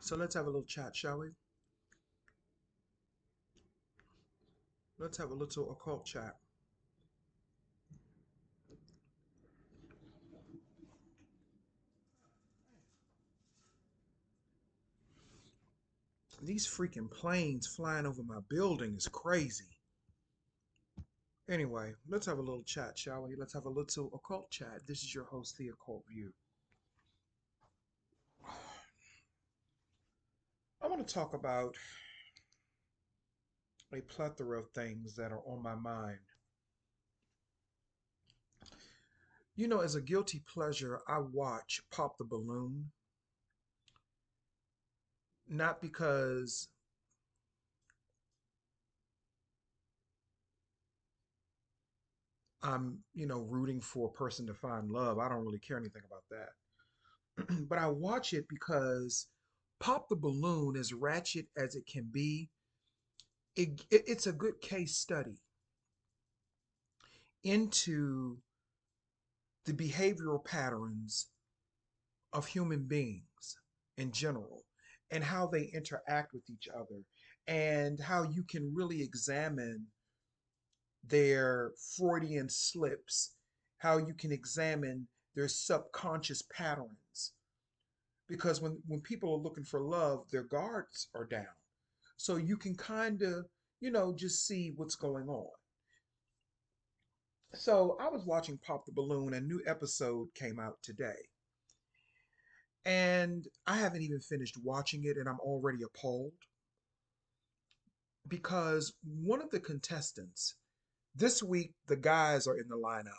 So let's have a little chat, shall we? Let's have a little occult chat. These freaking planes flying over my building is crazy. Anyway, let's have a little chat, shall we? Let's have a little occult chat. This is your host, The Occult View. I want to talk about a plethora of things that are on my mind. You know, as a guilty pleasure, I watch Pop the Balloon, not because I'm rooting for a person to find love. I don't really care anything about that. But I watch it because Pop the Balloon, as ratchet as it can be, it's a good case study into the behavioral patterns of human beings in general and how they interact with each other and how you can really examine their Freudian slips, how you can examine their subconscious patterns. Because when people are looking for love, their guards are down. So you can kind of, just see what's going on. So I was watching Pop the Balloon, a new episode came out today. And I haven't even finished watching it, and I'm already appalled because one of the contestants, this week, the guys are in the lineup.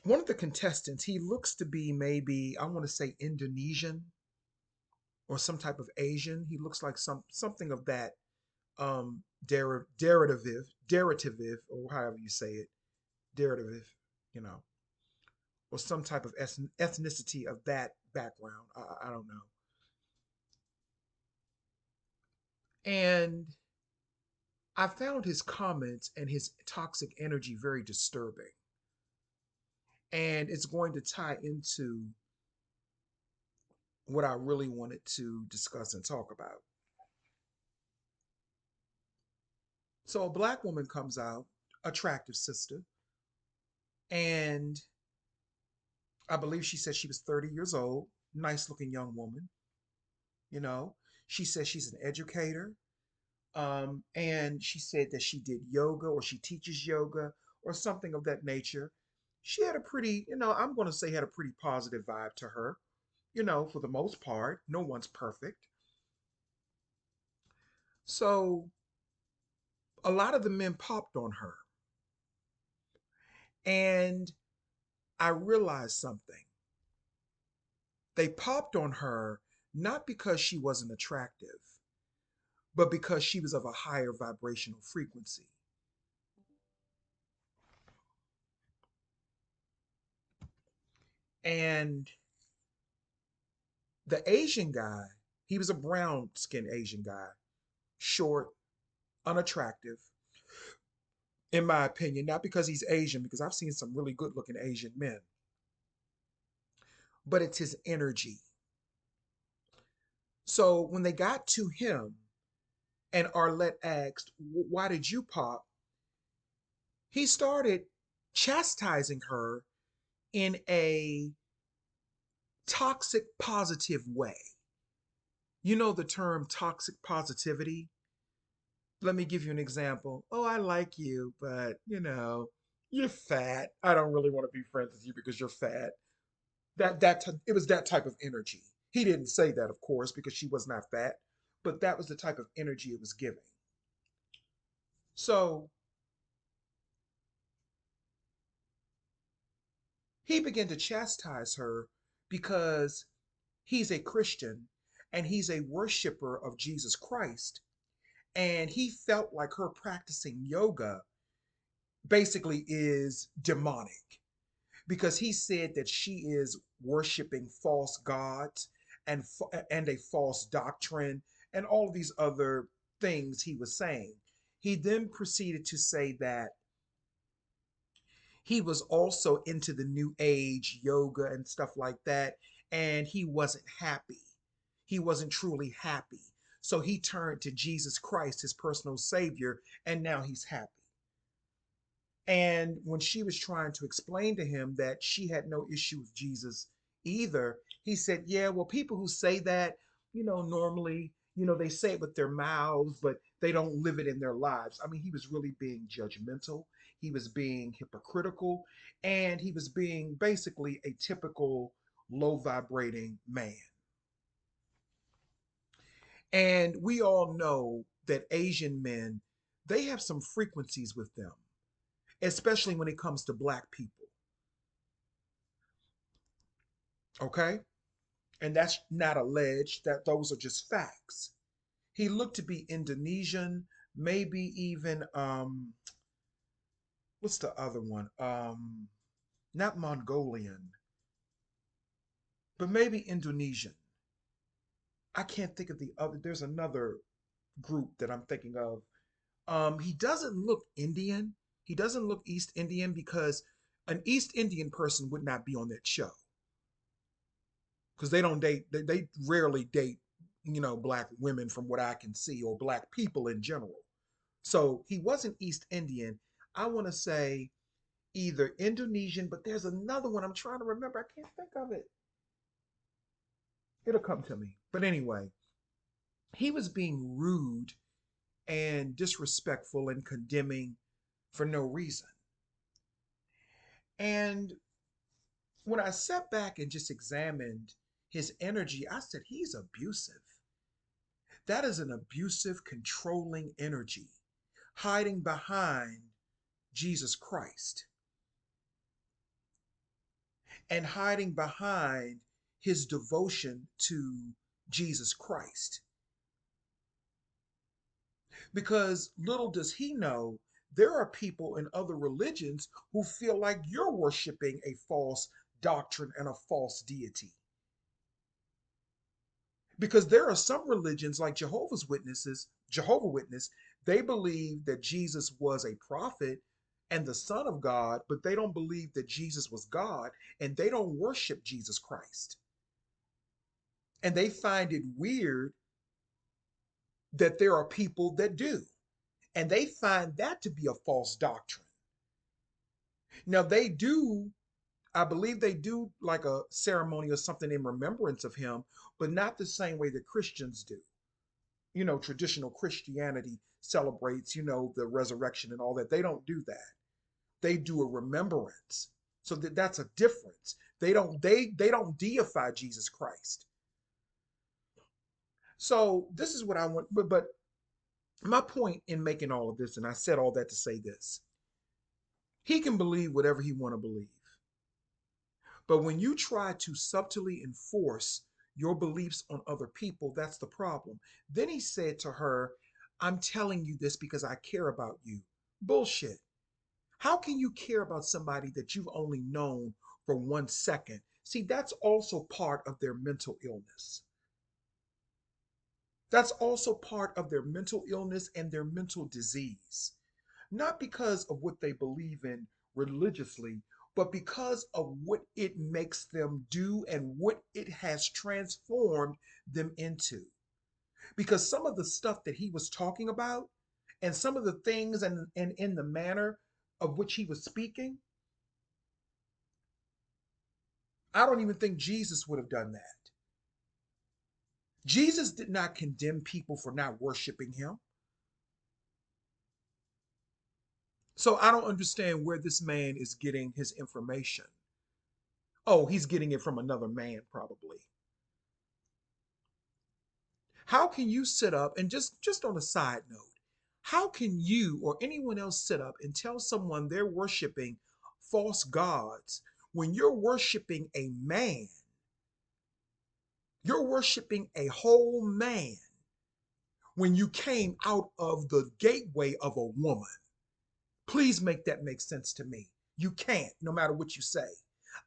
One of the contestants, he looks to be maybe, I want to say Indonesian or some type of Asian. He looks like something of that derivative, or however you say it, derivative, you know, or some type of ethnicity of that background. I don't know. And I found his comments and his toxic energy very disturbing. And it's going to tie into what I really wanted to discuss and talk about. So a black woman comes out, attractive sister, and I believe she said she was 30 years old, nice looking young woman, you know. She says she's an educator. And she said that she did yoga or she teaches yoga or something of that nature. She had a pretty, I'm going to say had a pretty positive vibe to her, for the most part. No one's perfect. So a lot of the men popped on her. And I realized something. They popped on her not because she wasn't attractive, but because she was of a higher vibrational frequency. And the Asian guy, he was a brown skinned Asian guy, short, unattractive, in my opinion, not because he's Asian, because I've seen some really good looking Asian men, but it's his energy. So when they got to him and Arlette asked, "Why did you pop?" He started chastising her in a toxic positive way. You know the term toxic positivity? Let me give you an example. Oh, I like you, but you're fat. I don't really want to be friends with you because you're fat. It was that type of energy. He didn't say that, of course, because she was not fat, but that was the type of energy it was giving. So he began to chastise her because he's a Christian and he's a worshiper of Jesus Christ. And he felt like her practicing yoga basically is demonic because he said that she is worshiping false gods and a false doctrine and all of these other things he was saying. He then proceeded to say that he was also into the new age yoga and stuff like that, and he wasn't happy. He wasn't truly happy. So he turned to Jesus Christ, his personal savior, and now he's happy. And when she was trying to explain to him that she had no issue with Jesus either, he said, yeah, well, people who say that, normally, they say it with their mouths, but they don't live it in their lives. I mean, he was really being judgmental. He was being hypocritical, and he was being basically a typical low vibrating man. And we all know that Asian men, they have some frequencies with them, especially when it comes to black people. Okay? And that's not alleged, that those are just facts. He looked to be Indonesian, maybe even what's the other one? Not Mongolian, but maybe Indonesian. I can't think of the other. There's another group that I'm thinking of. He doesn't look Indian. He doesn't look East Indian because an East Indian person would not be on that show because they don't date. They rarely date, black women from what I can see, or black people in general. So he wasn't East Indian. I want to say either Indonesian, but there's another one I'm trying to remember. I can't think of it. It'll come to me. But anyway, he was being rude and disrespectful and condemning for no reason. And when I sat back and just examined his energy, I said, he's abusive. That is an abusive, controlling energy hiding behind Jesus Christ and hiding behind his devotion to Jesus Christ. Because little does he know, there are people in other religions who feel like you're worshiping a false doctrine and a false deity. Because there are some religions like Jehovah Witness, they believe that Jesus was a prophet and the son of God, but they don't believe that Jesus was God, and they don't worship Jesus Christ. And they find it weird that there are people that do. And they find that to be a false doctrine. Now, I believe they do like a ceremony or something in remembrance of him, but not the same way that Christians do. Traditional Christianity celebrates, the resurrection and all that. They don't do that. They do a remembrance. So that's a difference. They don't deify Jesus Christ. So this is what I want, but my point in making all of this, and I said all that to say this, he can believe whatever he want to believe. But when you try to subtly enforce your beliefs on other people, that's the problem. Then he said to her, I'm telling you this because I care about you. Bullshit. How can you care about somebody that you've only known for 1 second? See, that's also part of their mental illness. That's also part of their mental illness and their mental disease. Not because of what they believe in religiously, but because of what it makes them do and what it has transformed them into. Because some of the stuff that he was talking about and some of the things and in the manner of which he was speaking, I don't even think Jesus would have done that. Jesus did not condemn people for not worshiping him. So I don't understand where this man is getting his information. Oh, he's getting it from another man, probably. How can you sit up and just on a side note, how can you or anyone else sit up and tell someone they're worshiping false gods when you're worshiping a man? You're worshiping a whole man when you came out of the gateway of a woman. Please make that make sense to me. You can't, no matter what you say.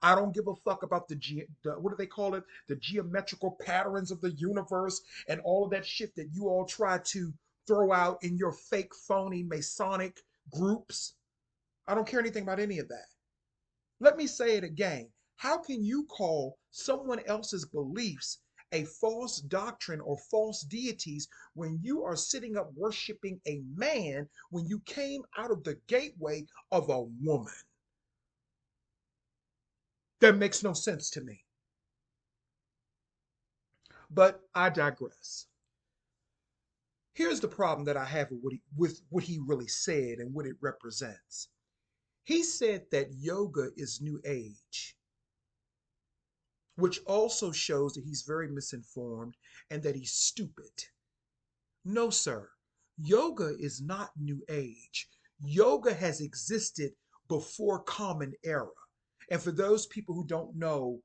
I don't give a fuck about the what do they call it? The geometrical patterns of the universe and all of that shit that you all try to throw out in your fake, phony Masonic groups. I don't care anything about any of that. Let me say it again. How can you call someone else's beliefs a false doctrine or false deities when you are sitting up worshiping a man when you came out of the gateway of a woman? That makes no sense to me. But I digress. Here's the problem that I have with what he really said and what it represents. He said that yoga is new age, which also shows that he's very misinformed and that he's stupid. No, sir. Yoga is not new age. Yoga has existed before Common Era. And for those people who don't know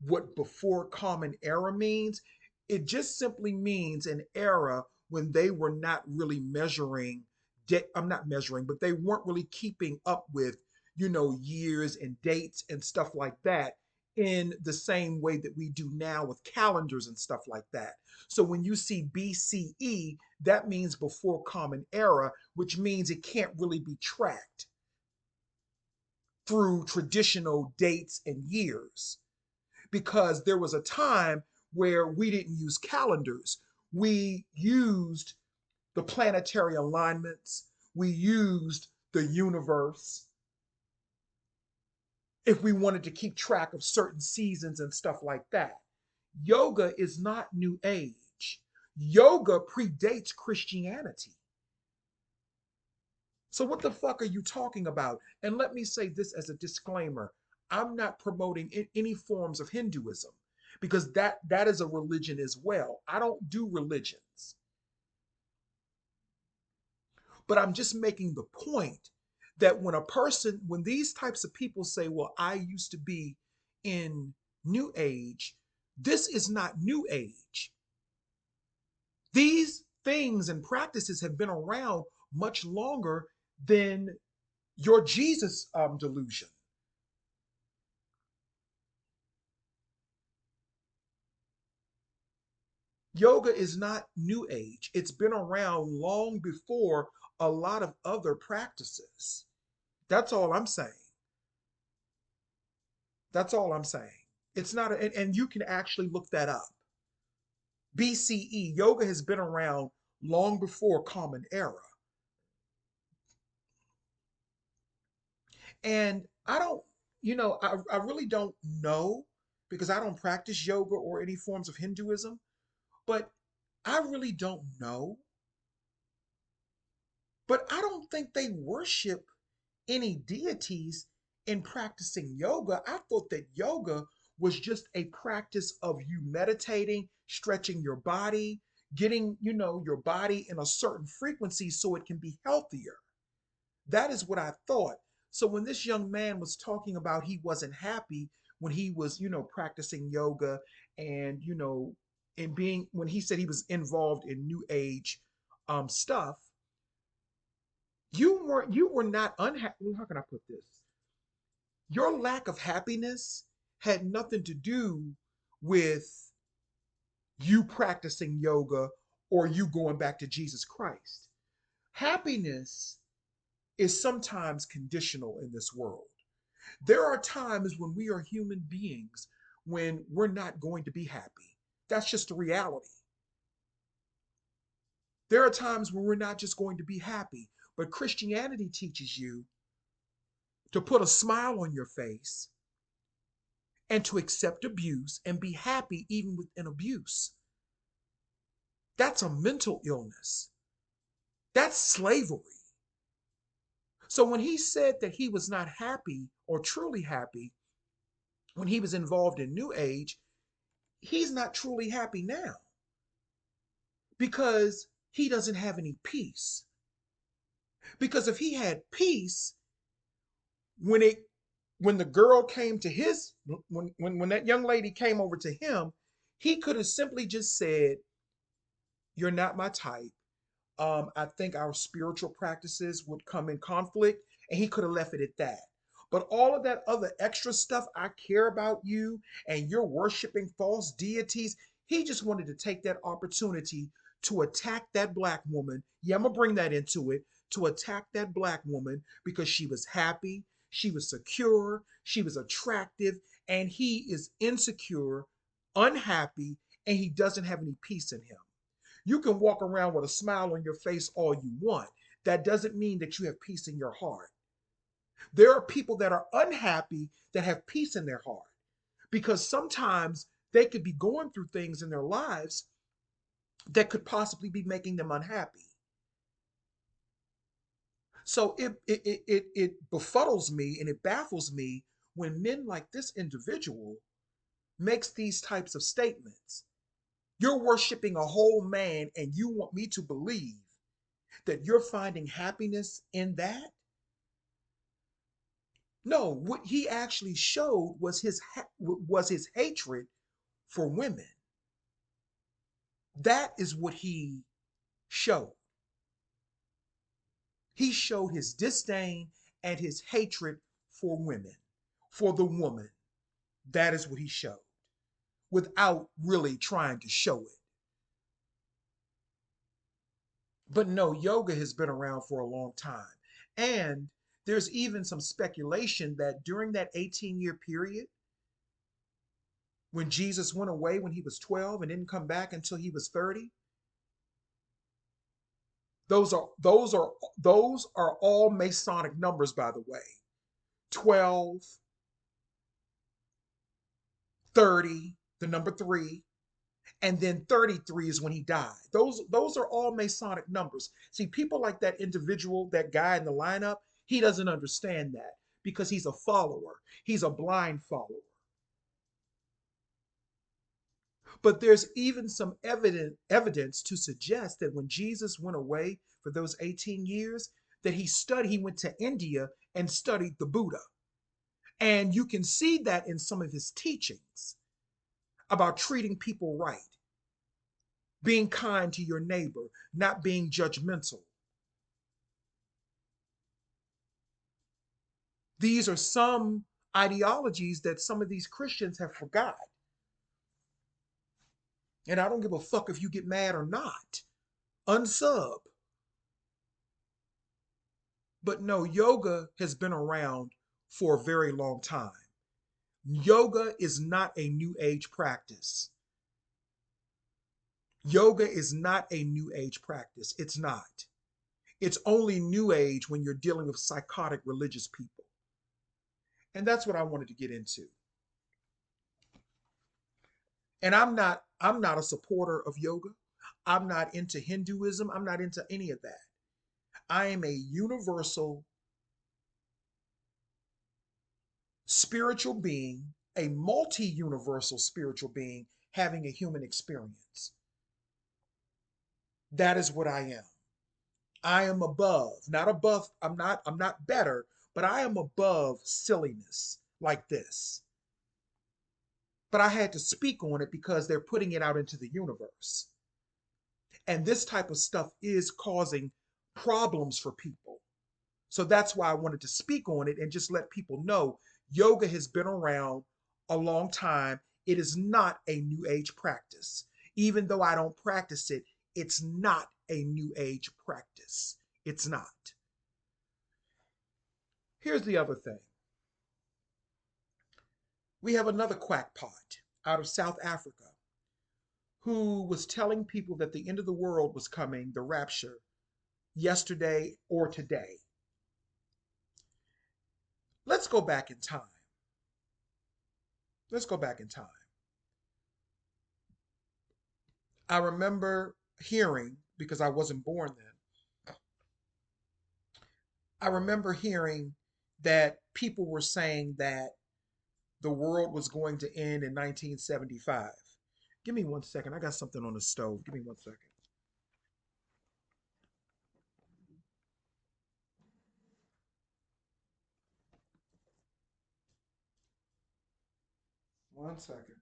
what before Common Era means, it just simply means an era when they were not really measuring, I'm not measuring, but they weren't really keeping up with, years and dates and stuff like that in the same way that we do now with calendars and stuff like that. So when you see BCE, that means before Common Era, which means it can't really be tracked through traditional dates and years because there was a time where we didn't use calendars. We used the planetary alignments, we used the universe if we wanted to keep track of certain seasons and stuff like that. Yoga is not new age. Yoga predates Christianity. So what the fuck are you talking about? And let me say this as a disclaimer. I'm not promoting any forms of Hinduism because that is a religion as well. I don't do religions. But I'm just making the point that when these types of people say, well, I used to be in New Age, this is not New Age. These things and practices have been around much longer than your Jesus delusion. Yoga is not New Age. It's been around long before a lot of other practices. That's all I'm saying. That's all I'm saying. It's not, and you can actually look that up. BCE, yoga has been around long before Common Era. And I don't, I really don't know because I don't practice yoga or any forms of Hinduism, but I really don't know. But I don't think they worship any deities in practicing yoga. I thought that yoga was just a practice of you meditating, stretching your body, getting, your body in a certain frequency so it can be healthier. That is what I thought. So when this young man was talking about he wasn't happy when he was, practicing yoga and, and being when he said he was involved in new age stuff, you were not unhappy. How can I put this? Your lack of happiness had nothing to do with you practicing yoga or you going back to Jesus Christ. Happiness is sometimes conditional in this world. There are times when we are human beings when we're not going to be happy. That's just the reality. There are times when we're not just going to be happy, but Christianity teaches you to put a smile on your face and to accept abuse and be happy even within abuse. That's a mental illness. That's slavery. So when he said that he was not happy or truly happy when he was involved in New Age, he's not truly happy now because he doesn't have any peace. Because if he had peace, when it when the girl came to his when that young lady came over to him, he could have simply just said, "You're not my type. I think our spiritual practices would come in conflict," and he could have left it at that. But all of that other extra stuff, I care about you, and you're worshiping false deities. He just wanted to take that opportunity to attack that black woman. Yeah, I'm gonna bring that into it to attack that black woman because she was happy, she was secure, she was attractive, and he is insecure, unhappy, and he doesn't have any peace in him. You can walk around with a smile on your face all you want. That doesn't mean that you have peace in your heart. There are people that are unhappy that have peace in their heart because sometimes they could be going through things in their lives that could possibly be making them unhappy. So it befuddles me and it baffles me when men like this individual makes these types of statements. You're worshiping a whole man and you want me to believe that you're finding happiness in that? No, what he actually showed was his hatred for women. That is what he showed. He showed his disdain and his hatred for women, for the woman. That is what he showed without really trying to show it. But no, yoga has been around for a long time. And there's even some speculation that during that 18-year period, when Jesus went away when he was 12 and didn't come back until he was 30, those are those are those are all Masonic numbers, by the way. 12, 30, the number 3, and then 33 is when he died. Those are all Masonic numbers. See, people like that individual, that guy in the lineup, he doesn't understand that because he's a follower. He's a blind follower. But there's even some evidence to suggest that when Jesus went away for those 18 years, that he went to India and studied the Buddha. And you can see that in some of his teachings about treating people right, being kind to your neighbor, not being judgmental. These are some ideologies that some of these Christians have forgot. And I don't give a fuck if you get mad or not. Unsub. But no, yoga has been around for a very long time. Yoga is not a new age practice. Yoga is not a new age practice. It's not. It's only new age when you're dealing with psychotic religious people. And that's what I wanted to get into. And I'm not a supporter of yoga. I'm not into Hinduism. I'm not into any of that. I am a universal spiritual being, a multi-universal spiritual being having a human experience. That is what I am. I am above, not above, I'm not better, but I am above silliness like this. But I had to speak on it because they're putting it out into the universe. And this type of stuff is causing problems for people. So that's why I wanted to speak on it and just let people know yoga has been around a long time. It is not a new age practice. Even though I don't practice it, it's not a new age practice. It's not. Here's the other thing. We have another quackpot out of South Africa who was telling people that the end of the world was coming, the rapture, yesterday or today. Let's go back in time. Let's go back in time. I remember hearing, because I wasn't born then, I remember hearing that people were saying that the world was going to end in 1975. Give me 1 second. I got something on the stove. Give me 1 second. 1 second.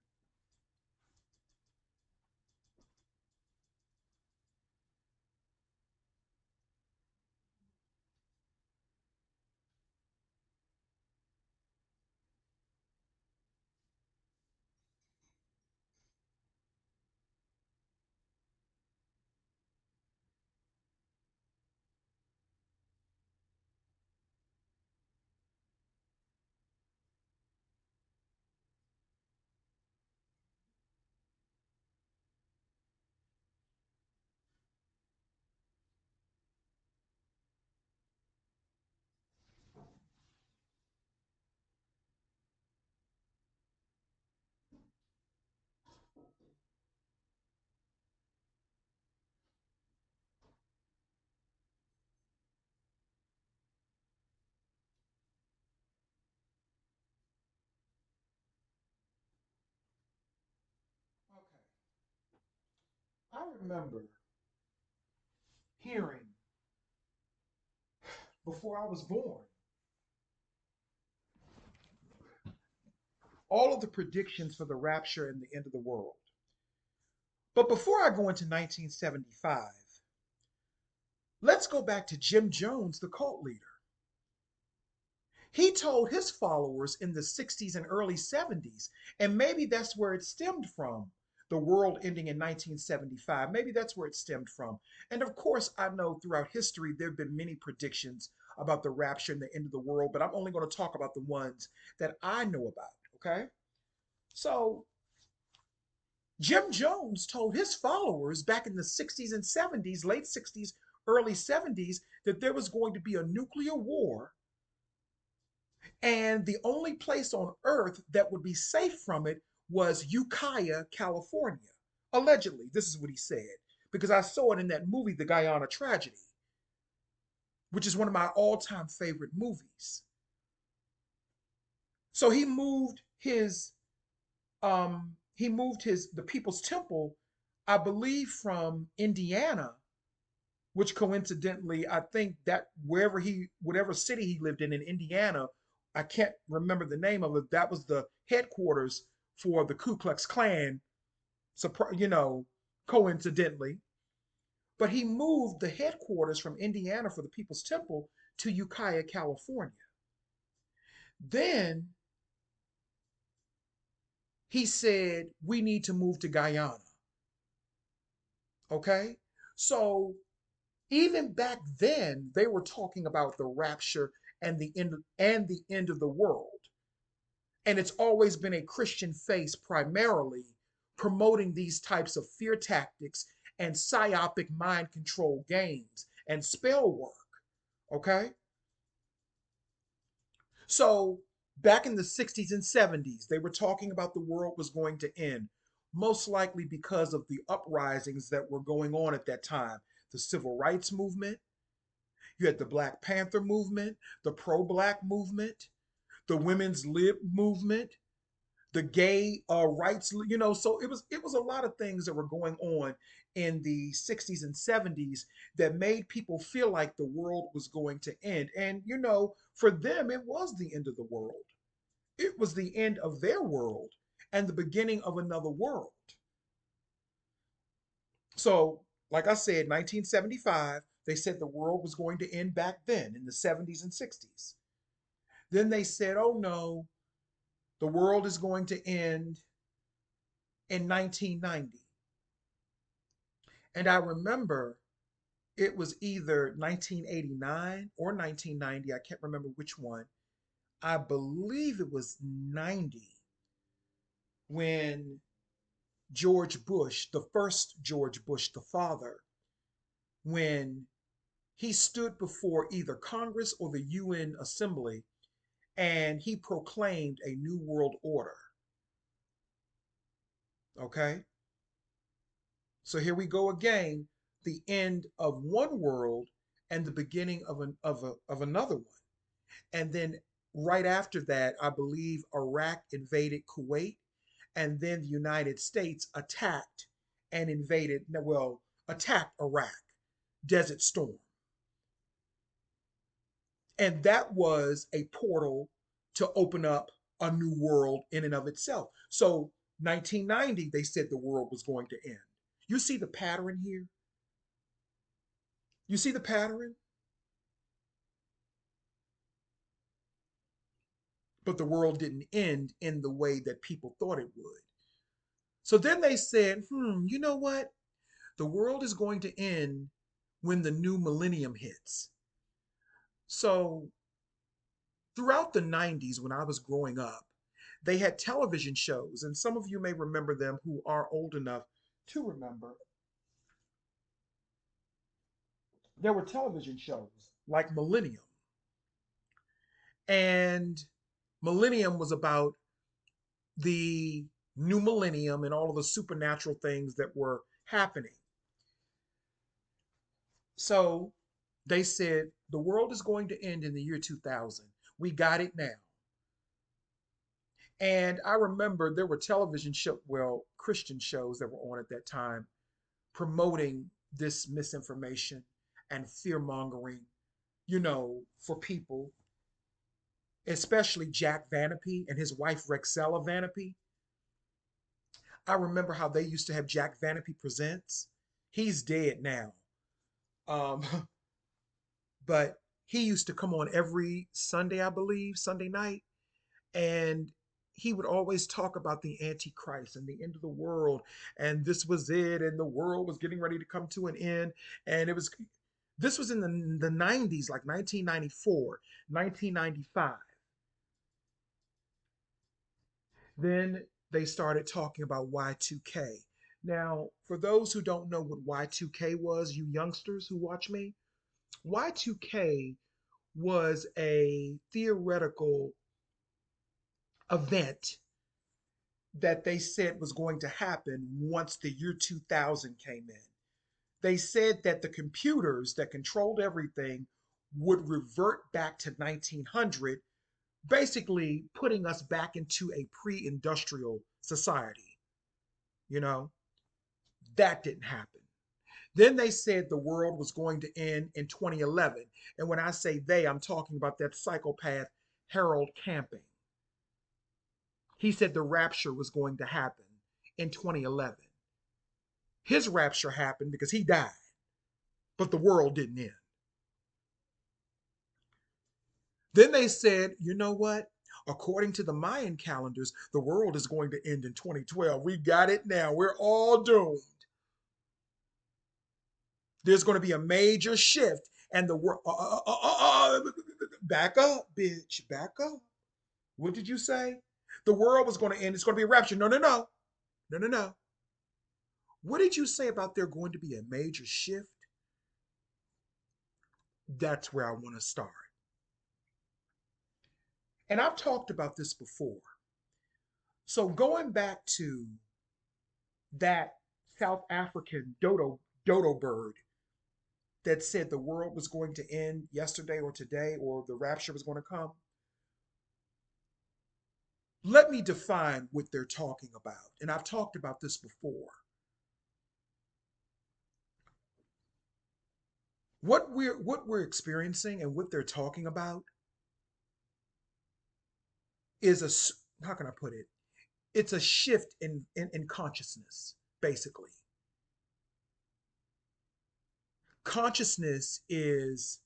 remember hearing before I was born all of the predictions for the rapture and the end of the world. But before I go into 1975, let's go back to Jim Jones, the cult leader. He told his followers in the 60s and early 70s, and maybe that's where it stemmed from, the world ending in 1975. Maybe that's where it stemmed from. And of course, I know throughout history there have been many predictions about the rapture and the end of the world, but I'm only going to talk about the ones that I know about, okay? So, Jim Jones told his followers back in the 60s and 70s, late 60s, early 70s, that there was going to be a nuclear war, and the only place on earth that would be safe from it was Ukiah, California. Allegedly, this is what he said, because I saw it in that movie, The Guyana Tragedy, which is one of my all time favorite movies. So he moved his the People's Temple, I believe, from Indiana, which coincidentally, I think that whatever city he lived in Indiana, I can't remember the name of it. That was the headquarters for the Ku Klux Klan, you know, coincidentally. But he moved the headquarters from Indiana for the People's Temple to Ukiah, California. Then he said, we need to move to Guyana. Okay? So even back then, they were talking about the rapture and the end of the world. And it's always been a Christian face primarily promoting these types of fear tactics and psyopic mind control games and spell work. Okay? So back in the 60s and 70s, they were talking about the world was going to end, most likely because of the uprisings that were going on at that time. The civil rights movement, you had the Black Panther movement, the pro black movement, the women's lib movement, the gay rights, so it was a lot of things that were going on in the 60s and 70s that made people feel like the world was going to end. And for them it was the end of the world. It was the end of their world and the beginning of another world. So, like I said, 1975, they said the world was going to end back then in the 70s and 60s. Then they said, oh no, the world is going to end in 1990. And I remember it was either 1989 or 1990. I can't remember which one. I believe it was 90 when George Bush, the first George Bush, the father, when he stood before either Congress or the UN Assembly and he proclaimed a new world order. Okay? So here we go again, the end of one world and the beginning of another one. And then right after that, I believe Iraq invaded Kuwait, and then the United States attacked and attacked Iraq, Desert Storm. And that was a portal to open up a new world in and of itself. So 1990, they said the world was going to end. You see the pattern here? You see the pattern? But the world didn't end in the way that people thought it would. So then they said, you know what? The world is going to end when the new millennium hits. So throughout the 90s, when I was growing up, they had television shows, and some of you may remember them who are old enough to remember. There were television shows like Millennium, and Millennium was about the new millennium and all of the supernatural things that were happening. So they said the world is going to end in the year 2000. We got it now. And I remember there were television show, well, Christian shows that were on at that time promoting this misinformation and fear mongering, for people, especially Jack Vanapee and his wife Rexella Vanapee. I remember how they used to have Jack Vanapee Presents. He's dead now. Um, but he used to come on every Sunday, I believe, Sunday night, and he would always talk about the Antichrist and the end of the world, and this was it, and the world was getting ready to come to an end, and this was in the 90s, like 1994, 1995. Then they started talking about Y2K. Now, for those who don't know what Y2K was, you youngsters who watch me, Y2K was a theoretical event that they said was going to happen once the year 2000 came in. They said that the computers that controlled everything would revert back to 1900, basically putting us back into a pre industrial society. You know, that didn't happen. Then they said the world was going to end in 2011. And when I say they, I'm talking about that psychopath Harold Camping. He said the rapture was going to happen in 2011. His rapture happened because he died, but the world didn't end. Then they said, you know what? According to the Mayan calendars, the world is going to end in 2012. We got it now. We're all doomed. There's going to be a major shift, and the world. Back up, bitch. Back up. What did you say? The world was going to end. It's going to be a rapture. No, no, no. No, no, no. What did you say about there going to be a major shift? That's where I want to start. And I've talked about this before. So going back to that South African dodo bird that said the world was going to end yesterday or today, or the rapture was going to come. Let me define what they're talking about. And I've talked about this before. What we're experiencing and what they're talking about is how can I put it? It's a shift in consciousness, basically. Consciousness is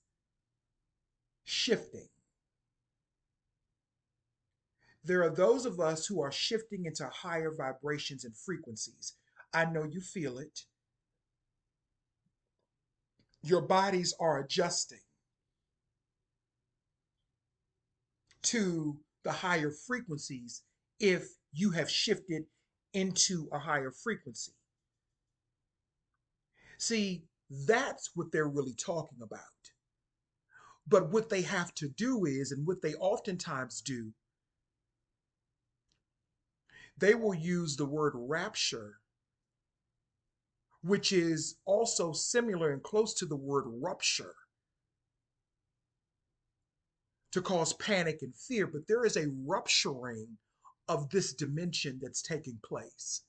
shifting. There are those of us who are shifting into higher vibrations and frequencies. I know you feel it. Your bodies are adjusting to the higher frequencies if you have shifted into a higher frequency. See, that's what they're really talking about. But what they have to do is, and what they oftentimes do, they will use the word rapture, which is also similar and close to the word rupture, to cause panic and fear. But there is a rupturing of this dimension that's taking place.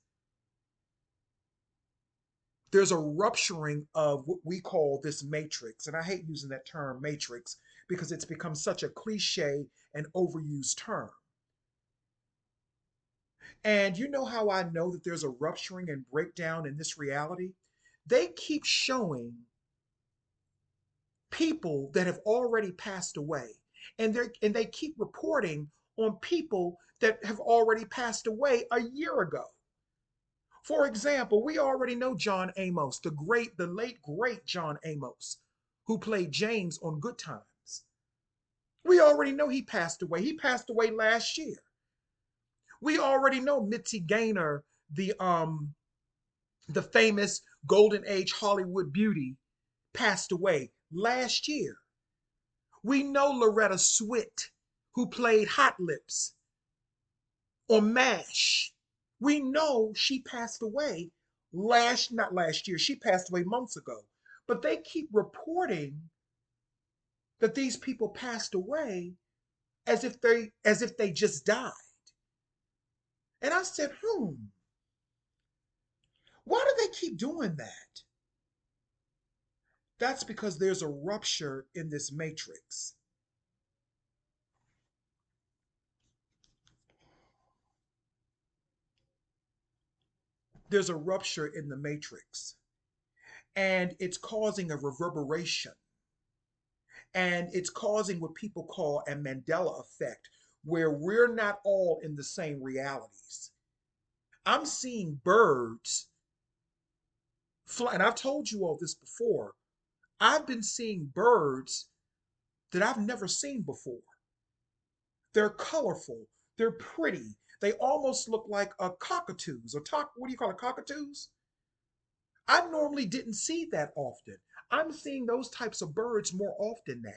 There's a rupturing of what we call this matrix. And I hate using that term matrix because it's become such a cliche and overused term. And you know how I know that there's a rupturing and breakdown in this reality? They keep showing people that have already passed away. And they keep reporting on people that have already passed away a year ago. For example, we already know John Amos, the late great John Amos, who played James on Good Times. We already know he passed away. He passed away last year. We already know Mitzi Gaynor, the famous Golden Age Hollywood beauty, passed away last year. We know Loretta Swit, who played Hot Lips on MASH. We know she passed away not last year, she passed away months ago. But they keep reporting that these people passed away as if they just died. And I said, why do they keep doing that? That's because there's a rupture in this matrix. There's a rupture in the matrix, and it's causing a reverberation, and it's causing what people call a Mandela effect, where we're not all in the same realities. I'm seeing birds fly, and I've told you all this before. I've been seeing birds that I've never seen before. They're colorful, they're pretty, they almost look like a cockatoos or what do you call it, cockatoos? I normally didn't see that often. I'm seeing those types of birds more often now.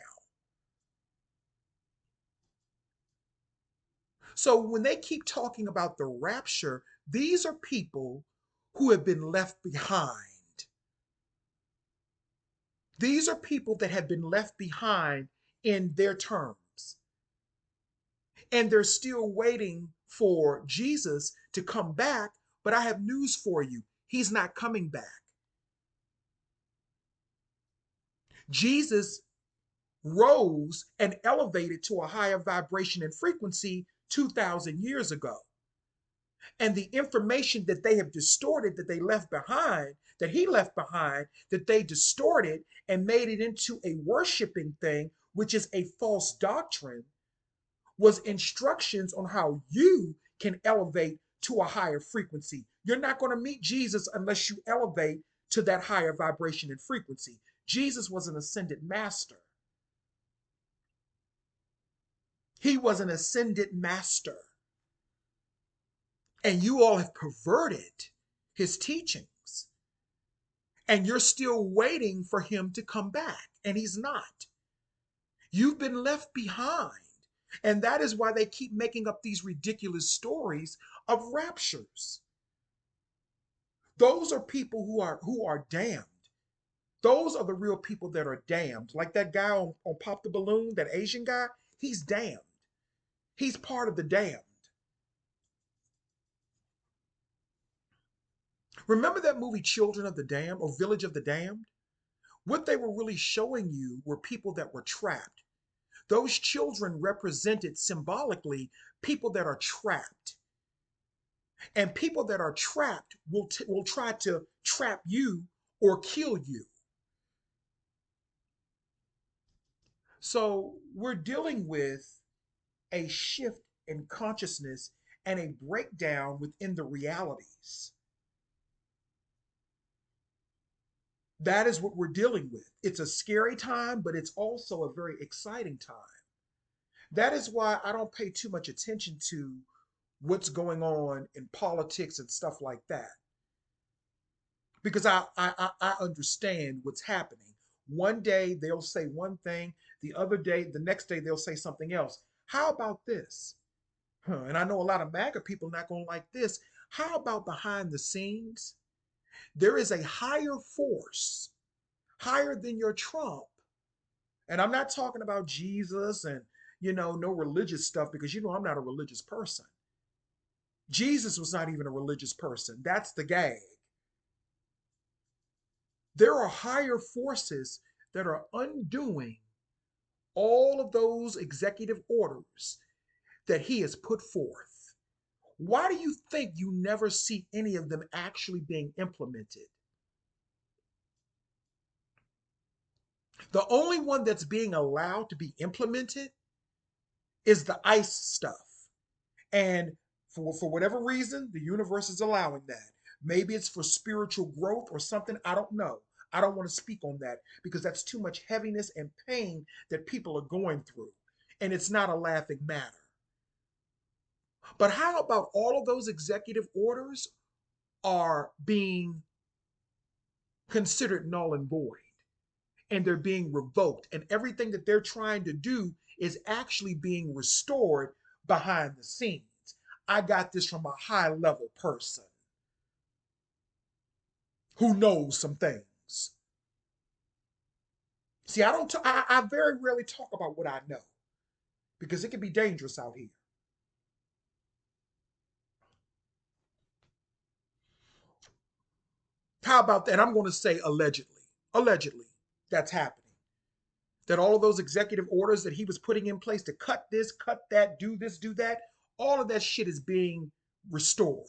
So when they keep talking about the rapture, these are people who have been left behind. These are people that have been left behind in their terms. And they're still waiting for Jesus to come back. But I have news for you. He's not coming back. Jesus rose and elevated to a higher vibration and frequency 2,000 years ago. And the information that they have distorted, that they left behind, that he left behind, that they distorted and made it into a worshiping thing, which is a false doctrine, was instructions on how you can elevate to a higher frequency. You're not going to meet Jesus unless you elevate to that higher vibration and frequency. Jesus was an ascended master. He was an ascended master. And you all have perverted his teachings. And you're still waiting for him to come back. And he's not. You've been left behind. And that is why they keep making up these ridiculous stories of raptures. Those are people who are damned. Those are the real people that are damned. Like that guy on Pop the Balloon, that Asian guy, he's damned. He's part of the damned. Remember that movie Children of the Damned or Village of the Damned? What they were really showing you were people that were trapped. Those children represented symbolically people that are trapped. And people that are trapped will try to trap you or kill you. So we're dealing with a shift in consciousness and a breakdown within the realities. That is what we're dealing with. It's a scary time, but it's also a very exciting time. That is why I don't pay too much attention to what's going on in politics and stuff like that. Because I understand what's happening. One day they'll say one thing, the next day they'll say something else. How about this? Huh, and I know a lot of MAGA people not going to like this. How about behind the scenes? There is a higher force, higher than your Trump. And I'm not talking about Jesus and, no religious stuff because, I'm not a religious person. Jesus was not even a religious person. That's the gag. There are higher forces that are undoing all of those executive orders that he has put forth. Why do you think you never see any of them actually being implemented? The only one that's being allowed to be implemented is the ICE stuff. And for whatever reason, the universe is allowing that. Maybe it's for spiritual growth or something. I don't know. I don't want to speak on that because that's too much heaviness and pain that people are going through. And it's not a laughing matter. But how about all of those executive orders are being considered null and void and they're being revoked, and everything that they're trying to do is actually being restored behind the scenes? I got this from a high level person who knows some things. See, I don't. I very rarely talk about what I know because it can be dangerous out here. How about that? I'm going to say allegedly. Allegedly, that's happening. That all of those executive orders that he was putting in place to cut this, cut that, do this, do that, all of that shit is being restored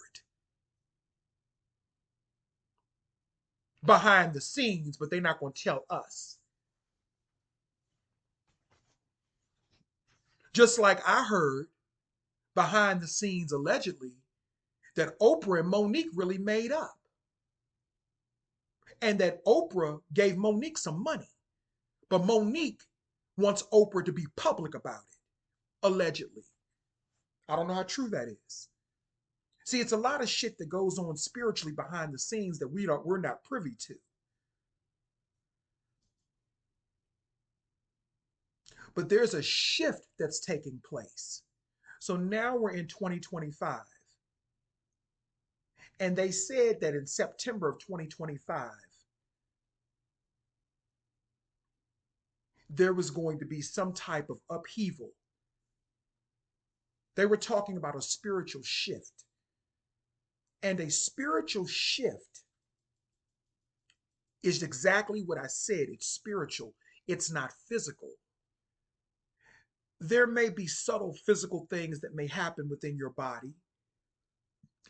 behind the scenes, but they're not going to tell us. Just like I heard behind the scenes allegedly that Oprah and Monique really made up, and that Oprah gave Monique some money, but Monique wants Oprah to be public about it, allegedly. I don't know how true that is. See, it's a lot of shit that goes on spiritually behind the scenes that we're not privy to. But there's a shift that's taking place. So now we're in 2025. And they said that in September of 2025, there was going to be some type of upheaval. They were talking about a spiritual shift. And a spiritual shift is exactly what I said. It's spiritual, it's not physical. There may be subtle physical things that may happen within your body.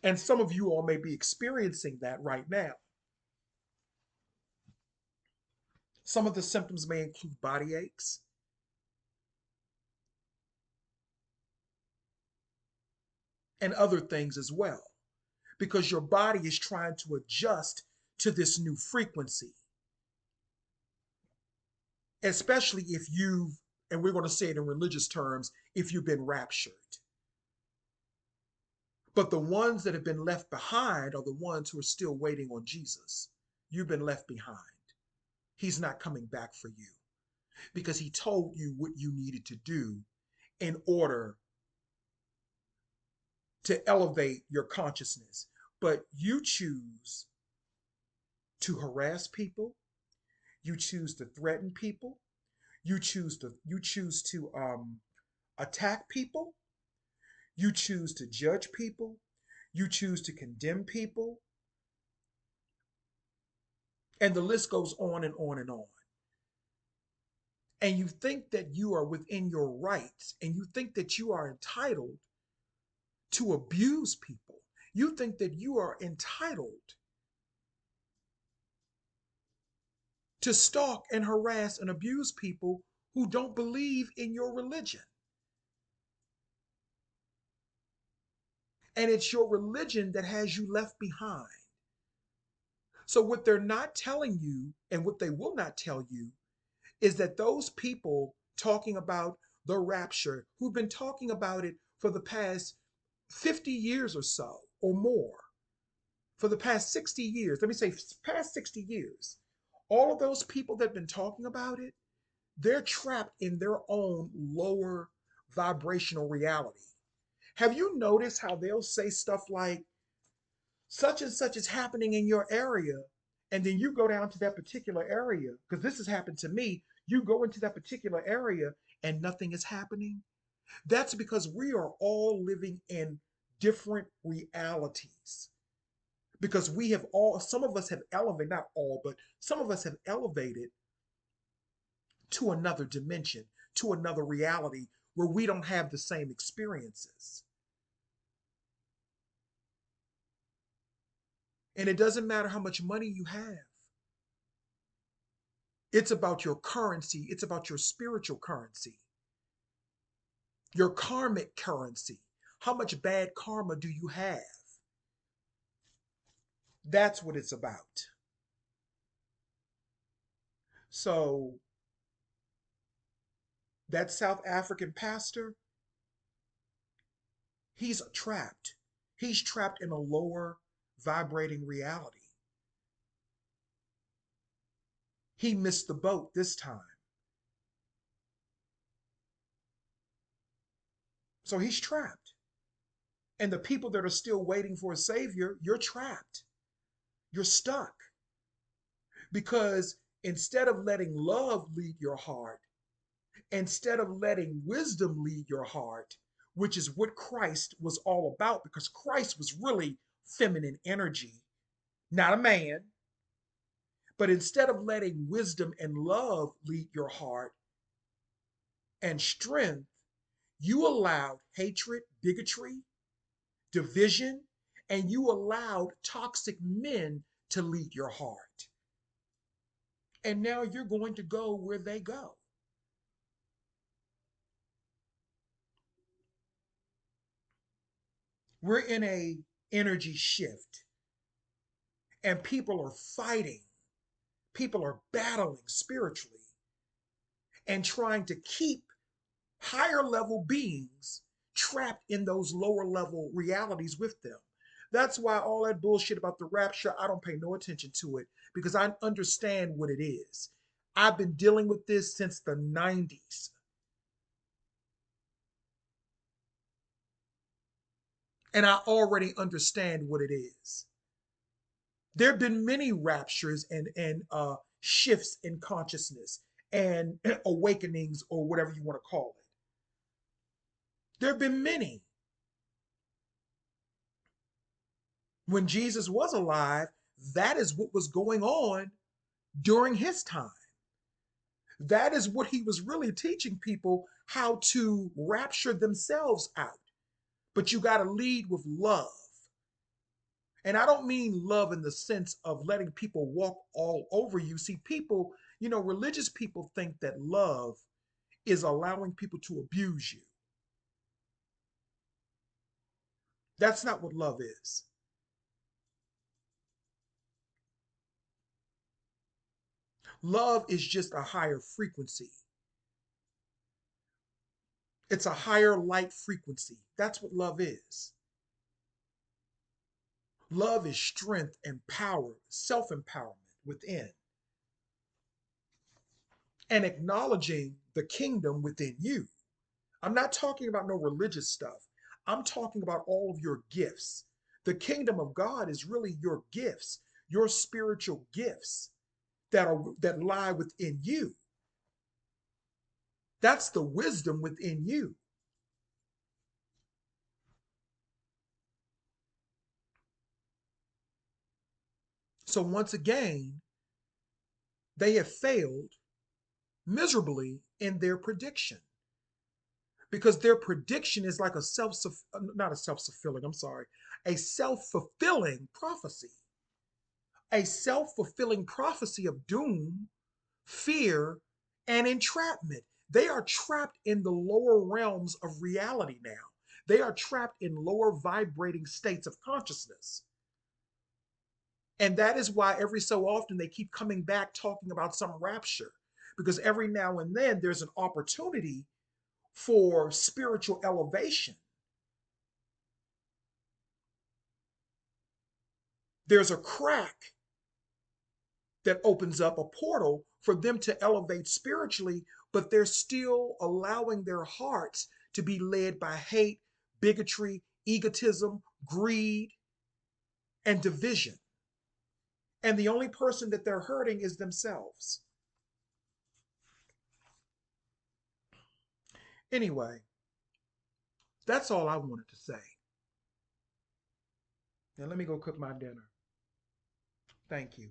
And some of you all may be experiencing that right now. Some of the symptoms may include body aches, and other things as well, because your body is trying to adjust to this new frequency. Especially if you've, and we're going to say it in religious terms, if you've been raptured. But the ones that have been left behind are the ones who are still waiting on Jesus. You've been left behind. He's not coming back for you because he told you what you needed to do in order to elevate your consciousness. But you choose to harass people, you choose to threaten people, you choose to attack people, you choose to judge people, you choose to condemn people, and the list goes on and on and on. And you think that you are within your rights, and you think that you are entitled to abuse people. You think that you are entitled to stalk and harass and abuse people who don't believe in your religion. And it's your religion that has you left behind. So, what they're not telling you, and what they will not tell you, is that those people talking about the rapture, who've been talking about it for the past 50 years or so, or more, for the past 60 years, let me say past 60 years, all of those people that have been talking about it, they're trapped in their own lower vibrational reality. Have you noticed how they'll say stuff like, such and such is happening in your area, and then you go down to that particular area, because this has happened to me, you go into that particular area and nothing is happening? That's because we are all living in different realities. Because we have all, some of us have elevated, not all, but some of us have elevated to another dimension, to another reality where we don't have the same experiences. And it doesn't matter how much money you have. It's about your currency. It's about your spiritual currency, your karmic currency. How much bad karma do you have? That's what it's about. So, that South African pastor, he's trapped. He's trapped in a lower vibrating reality. He missed the boat this time. So he's trapped. And the people that are still waiting for a savior, you're trapped. You're stuck. Because instead of letting love lead your heart, instead of letting wisdom lead your heart, which is what Christ was all about, because Christ was really feminine energy, not a man. But instead of letting wisdom and love lead your heart and strength, you allowed hatred, bigotry, division, and you allowed toxic men to lead your heart. And now you're going to go where they go. We're in a energy shift and people are fighting. People are battling spiritually and trying to keep higher level beings trapped in those lower level realities with them. That's why all that bullshit about the rapture, I don't pay no attention to it because I understand what it is. I've been dealing with this since the 90s, and I already understand what it is. There have been many raptures and shifts in consciousness and awakenings or whatever you want to call it. There have been many. When Jesus was alive, that is what was going on during his time. That is what he was really teaching people how to rapture themselves out. But you got to lead with love. And I don't mean love in the sense of letting people walk all over you. See, people, religious people think that love is allowing people to abuse you. That's not what love is. Love is just a higher frequency. It's a higher light frequency. That's what love is. Love is strength and power, self empowerment within, and acknowledging the kingdom within you. I'm not talking about no religious stuff. I'm talking about all of your gifts. The kingdom of God is really your gifts, your spiritual gifts that lie within you. That's the wisdom within you. So once again, they have failed miserably in their prediction because their prediction is like a not a self-fulfilling, I'm sorry, a self-fulfilling prophecy. A self-fulfilling prophecy of doom, fear, and entrapment. They are trapped in the lower realms of reality now. They are trapped in lower vibrating states of consciousness. And that is why every so often they keep coming back talking about some rapture, because every now and then there's an opportunity for spiritual elevation. There's a crack that opens up a portal for them to elevate spiritually, but they're still allowing their hearts to be led by hate, bigotry, egotism, greed, and division. And the only person that they're hurting is themselves. Anyway, that's all I wanted to say. Now let me go cook my dinner. Thank you.